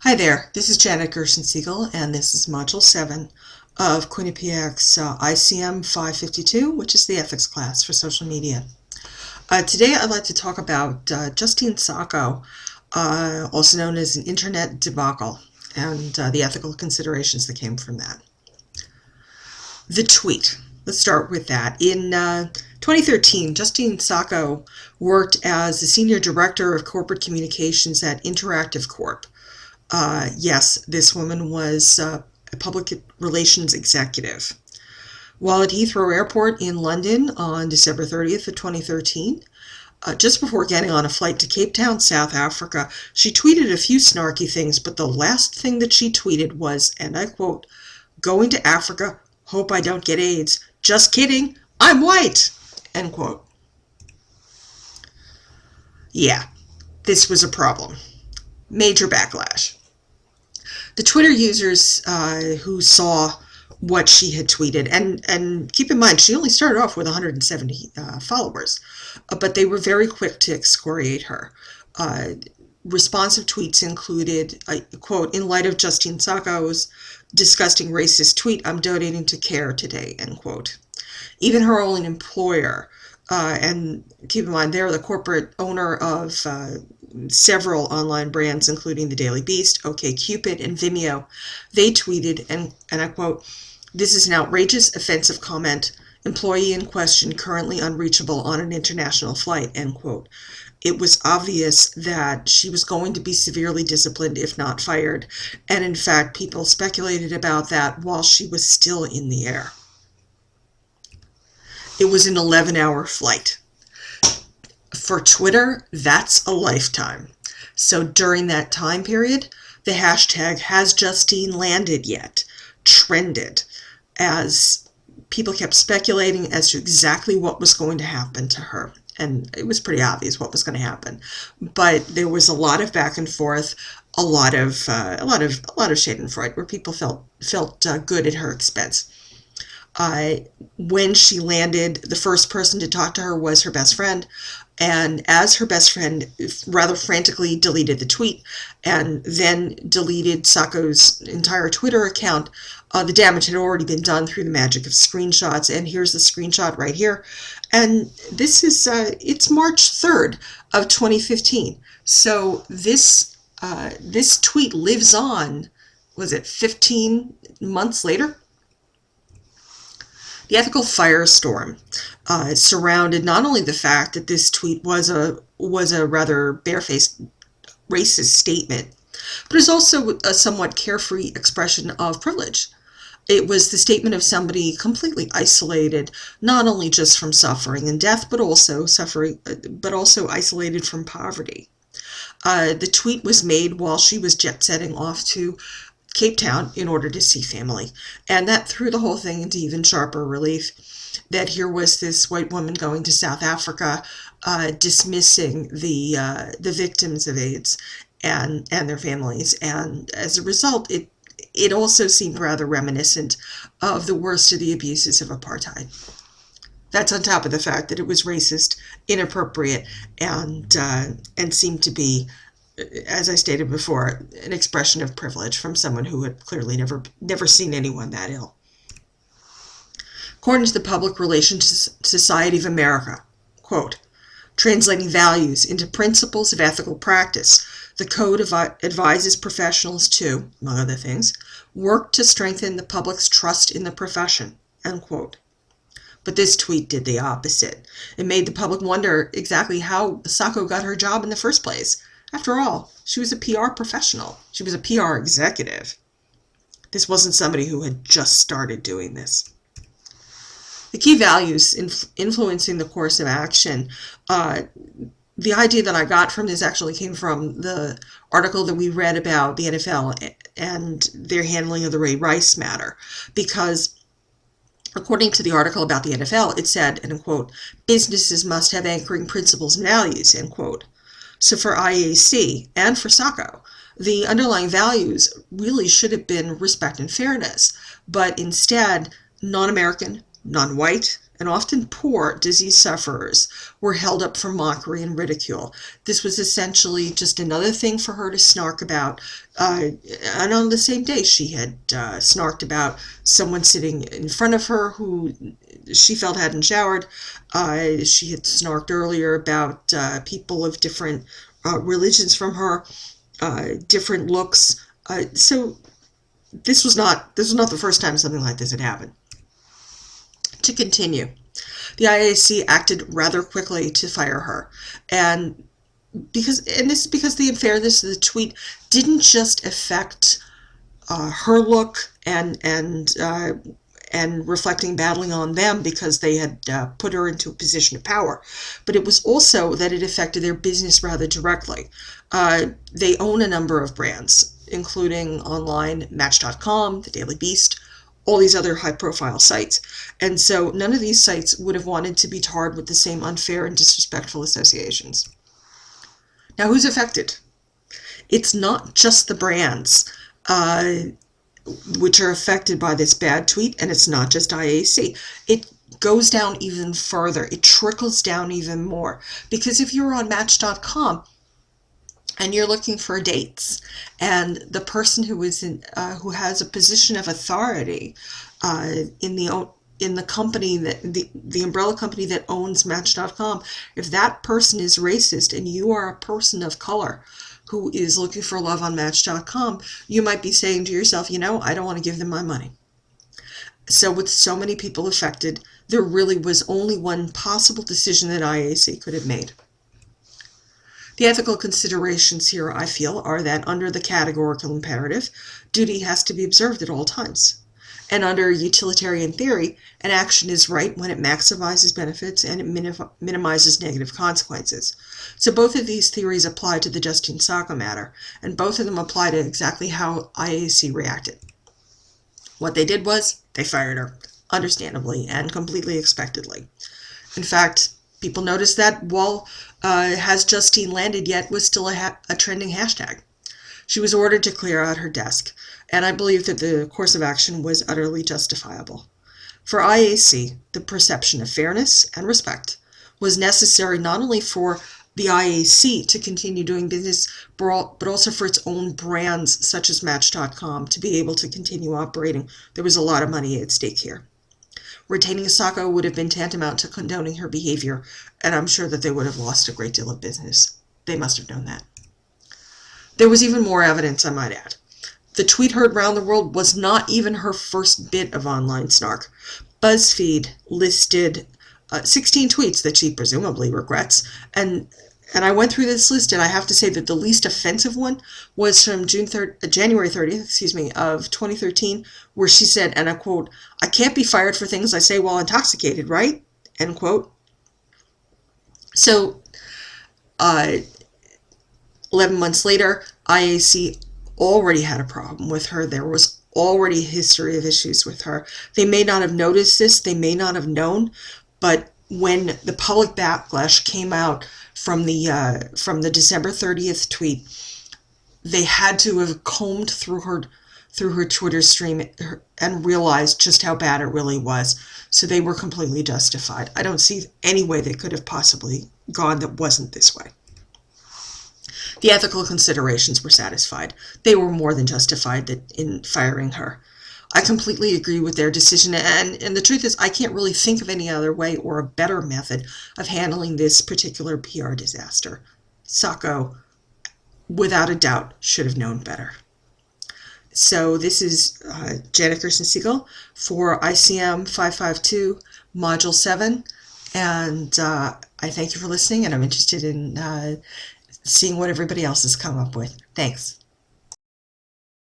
Hi there, this is Janet Gershen-Siegel, and this is Module 7 of Quinnipiac's ICM 552, which is the ethics class for social media. Today I'd like to talk about Justine Sacco, also known as an internet debacle, and the ethical considerations that came from that. The tweet. Let's start with that. In 2013, Justine Sacco worked as the Senior Director of Corporate Communications at Interactive Corp. Yes, this woman was a public relations executive. While at Heathrow Airport in London on December 30th of 2013, just before getting on a flight to Cape Town, South Africa, she tweeted a few snarky things, but the last thing that she tweeted was, and I quote, "Going to Africa, hope I don't get AIDS. Just kidding, I'm white," end quote. Yeah, this was a problem. Major backlash. The Twitter users who saw what she had tweeted, and keep in mind, she only started off with 170 followers, but they were very quick to excoriate her. Responsive tweets included, quote, "In light of Justine Sacco's disgusting racist tweet, I'm donating to CARE today," end quote. Even her own employer, and keep in mind, they're the corporate owner of several online brands, including the Daily Beast, OkCupid, and Vimeo. They tweeted, and I quote, "This is an outrageous, offensive comment. Employee in question currently unreachable on an international flight," end quote. It was obvious that she was going to be severely disciplined, if not fired. And in fact, people speculated about that while she was still in the air. It was an 11-hour flight. For Twitter, that's a lifetime. So during that time period, the hashtag "Has Justine landed yet?" trended as people kept speculating as to exactly what was going to happen to her. And it was pretty obvious what was going to happen. But there was a lot of back and forth, a lot of Schadenfreude, where people felt good at her expense. When she landed, the first person to talk to her was her best friend. And as her best friend rather frantically deleted the tweet and then deleted Sacco's entire Twitter account, the damage had already been done through the magic of screenshots. And here's the screenshot right here. And this is, it's March 3rd of 2015. So this tweet lives on, was it 15 months later? The ethical firestorm surrounded not only the fact that this tweet was a rather barefaced racist statement, but is also a somewhat carefree expression of privilege. It was the statement of somebody completely isolated, not only just from suffering and death, but also isolated from poverty. The tweet was made while she was jet-setting off to Cape Town in order to see family, and that threw the whole thing into even sharper relief. That here was this white woman going to South Africa, dismissing the victims of AIDS and their families, and as a result, it also seemed rather reminiscent of the worst of the abuses of apartheid. That's on top of the fact that it was racist, inappropriate, and seemed to be, as I stated before, an expression of privilege from someone who had clearly never seen anyone that ill. According to the Public Relations Society of America, quote, "Translating values into principles of ethical practice, the code advises professionals to, among other things, work to strengthen the public's trust in the profession," end quote. But this tweet did the opposite. It made the public wonder exactly how Sacco got her job in the first place. After all, she was a PR professional. She was a PR executive. This wasn't somebody who had just started doing this. The key values influencing the course of action, the idea that I got from this actually came from the article that we read about the NFL and their handling of the Ray Rice matter. Because according to the article about the NFL, it said, and I quote, "Businesses must have anchoring principles and values," end quote. So for IAC and for Sacco, the underlying values really should have been respect and fairness, but instead, non-American, non-white, and often poor disease sufferers were held up for mockery and ridicule. This was essentially just another thing for her to snark about. And on the same day, she had snarked about someone sitting in front of her who she felt hadn't showered. She had snarked earlier about people of different religions from her, different looks. So this was not the first time something like this had happened. To continue, the IAC acted rather quickly to fire her, and this is because the unfairness of the tweet didn't just affect her look and reflecting badly on them because they had put her into a position of power, but it was also that it affected their business rather directly. They own a number of brands, including online Match.com, The Daily Beast, all these other high-profile sites. And so none of these sites would have wanted to be tarred with the same unfair and disrespectful associations. Now, who's affected? It's not just the brands which are affected by this bad tweet, and it's not just IAC. It goes down even further. It trickles down even more. Because if you're on Match.com and you're looking for dates, and the person who is who has a position of authority in the company that the umbrella company that owns Match.com, if that person is racist and you are a person of color who is looking for love on Match.com, you might be saying to yourself, I don't want to give them my money. So with so many people affected, there really was only one possible decision that IAC could have made. The ethical considerations here, I feel, are that under the categorical imperative, duty has to be observed at all times. And under utilitarian theory, an action is right when it maximizes benefits and it minimizes negative consequences. So both of these theories apply to the Justine Sacco matter, and both of them apply to exactly how IAC reacted. What they did was, they fired her, understandably and completely expectedly. In fact, people noticed that while Has Justine Landed Yet was still a trending hashtag. She was ordered to clear out her desk, and I believe that the course of action was utterly justifiable. For IAC, the perception of fairness and respect was necessary not only for the IAC to continue doing business, but also for its own brands, such as Match.com, to be able to continue operating. There was a lot of money at stake here. Retaining Sacco would have been tantamount to condoning her behavior, and I'm sure that they would have lost a great deal of business. They must have known that. There was even more evidence, I might add. The tweet heard round the world was not even her first bit of online snark. BuzzFeed listed 16 tweets that she presumably regrets, and I went through this list, and I have to say that the least offensive one was from January 30th, of 2013, where she said, and I quote, "I can't be fired for things I say while intoxicated, right?" End quote. So, 11 months later, IAC already had a problem with her. There was already a history of issues with her. They may not have noticed this, they may not have known, but when the public backlash came out from the December 30th tweet, they had to have combed through her Twitter stream and realized just how bad it really was. So they were completely justified. I don't see any way they could have possibly gone that wasn't this way. The ethical considerations were satisfied. They were more than justified in firing her. I completely agree with their decision, and the truth is I can't really think of any other way or a better method of handling this particular PR disaster. Sacco, without a doubt, should have known better. So this is Janet Gershen-Siegel for ICM 552 Module 7, and I thank you for listening, and I'm interested in seeing what everybody else has come up with. Thanks.